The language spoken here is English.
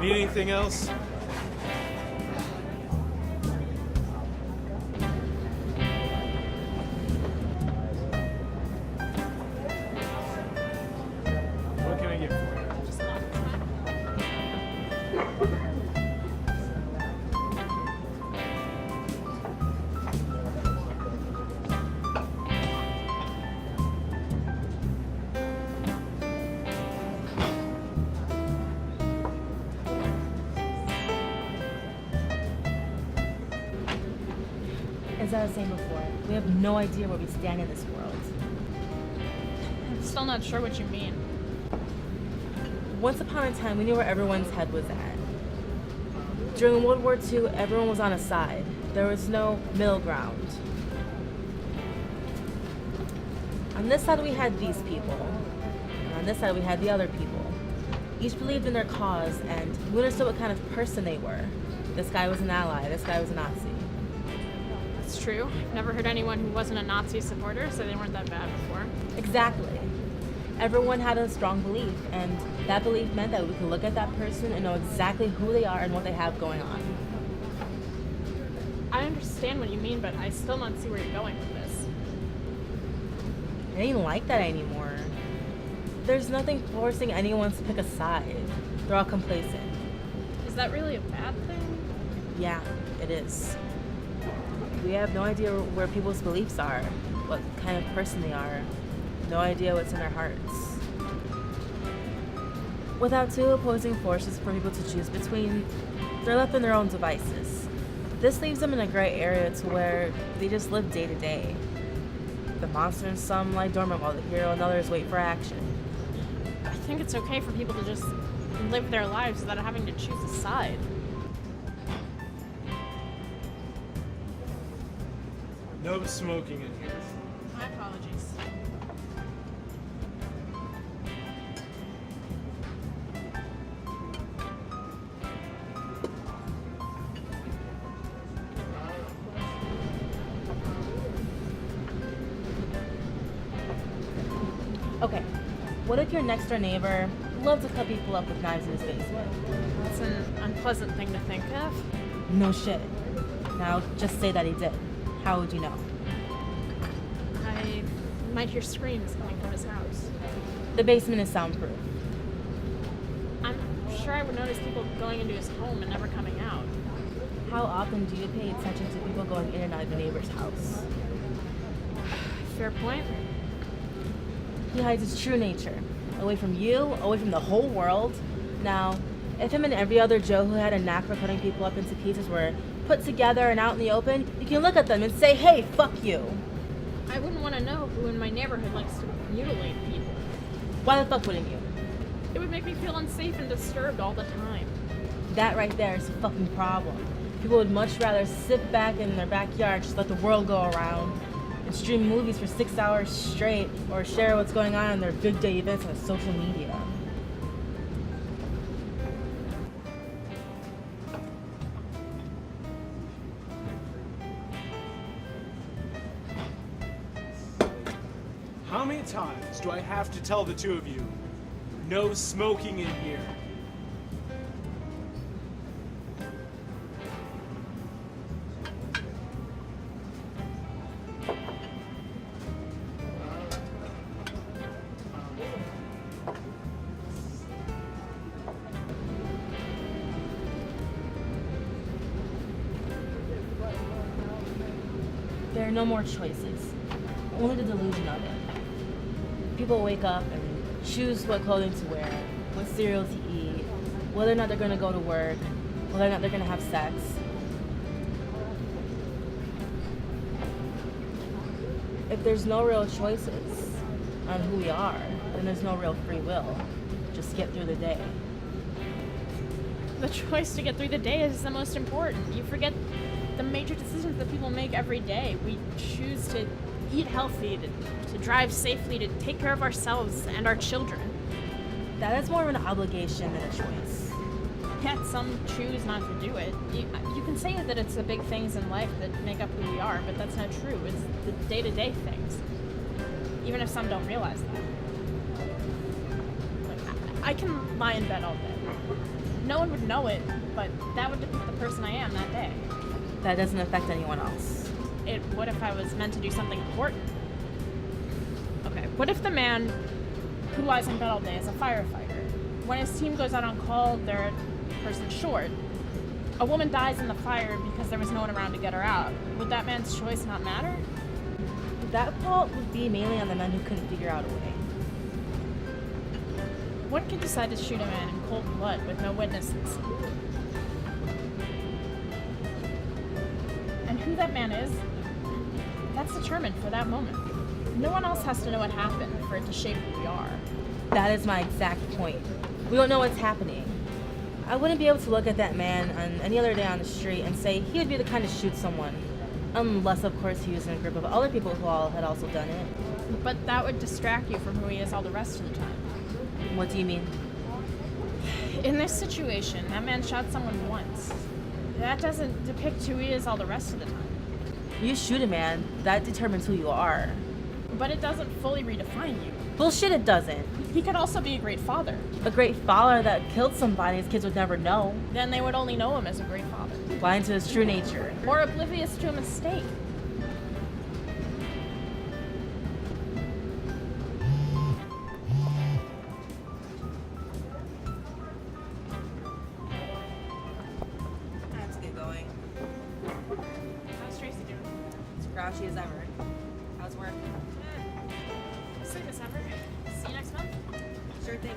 Need anything else? What can I get for you? As I was saying before, we have no idea where we stand in this world. I'm still not sure what you mean. Once upon a time, we knew where everyone's head was at. During World War II, everyone was on a side. There was no middle ground. On this side, we had these people. And on this side, we had the other people. Each believed in their cause, and we understood what kind of person they were. This guy was an ally, this guy was a Nazi. It's true. I've never heard anyone who wasn't a Nazi supporter say they weren't that bad before. Exactly. Everyone had a strong belief, and that belief meant that we could look at that person and know exactly who they are and what they have going on. I understand what you mean, but I still don't see where you're going with this. It ain't like that anymore. There's nothing forcing anyone to pick a side. They're all complacent. Is that really a bad thing? Yeah, it is. We have no idea where people's beliefs are, what kind of person they are, no idea what's in their hearts. Without two opposing forces for people to choose between, they're left in their own devices. This leaves them in a gray area to where they just live day to day. The monster in some lie dormant while the hero and others wait for action. I think it's okay for people to just live their lives without having to choose a side. No smoking in here. My apologies. Okay, what if your next door neighbor loved to cut people up with knives in his basement? That's an unpleasant thing to think of. No shit. Now, just say that he did. How would you know? I might hear screams coming from his house. The basement is soundproof. I'm sure I would notice people going into his home and never coming out. How often do you pay attention to people going in and out of your neighbor's house? Fair point. He hides his true nature. Away from you, away from the whole world. Now, if him and every other Joe who had a knack for cutting people up into pieces were put together and out in the open, you can look at them and say, hey, fuck you. I wouldn't want to know who in my neighborhood likes to mutilate people. Why the fuck wouldn't you? It would make me feel unsafe and disturbed all the time. That right there is a fucking problem. People would much rather sit back in their backyard, just let the world go around, and stream movies for 6 hours straight, or share what's going on in their big day events on social media. How many times do I have to tell the two of you? No smoking in here. There are no more choices, only the delusion of it. People wake up and choose what clothing to wear, what cereal to eat, whether or not they're going to go to work, whether or not they're going to have sex. If there's no real choices on who we are, then there's no real free will. Just get through the day. The choice to get through the day is the most important. You forget the major decisions that people make every day. We choose to eat healthy, to drive safely, to take care of ourselves and our children. That is more of an obligation than a choice. Yet some choose not to do it. You can say that it's the big things in life that make up who we are, but that's not true. It's the day-to-day things, even if some don't realize that. Like, I can lie in bed all day. No one would know it, but that would depict the person I am that day. That doesn't affect anyone else. It would if I was meant to do something important. Okay, what if the man who lies in bed all day is a firefighter? When his team goes out on call, they're a person short. A woman dies in the fire because there was no one around to get her out. Would that man's choice not matter? That fault would be mainly on the men who couldn't figure out a way. One could decide to shoot a man in cold blood with no witnesses. And who that man is, that's determined for that moment. No one else has to know what happened for it to shape who we are. That is my exact point. We don't know what's happening. I wouldn't be able to look at that man on any other day on the street and say he would be the kind to shoot someone. Unless, of course, he was in a group of other people who all had also done it. But that would distract you from who he is all the rest of the time. What do you mean? In this situation, that man shot someone once. That doesn't depict who he is all the rest of the time. You shoot a man, that determines who you are. But it doesn't fully redefine you. Bullshit, it doesn't. He could also be a great father. A great father that killed somebody his kids would never know. Then they would only know him as a great father. Blind to his true nature. Or oblivious to a mistake. Let's get going. How's Tracy doing? As grouchy as ever. How's work? See you December. See you next month. Sure thing.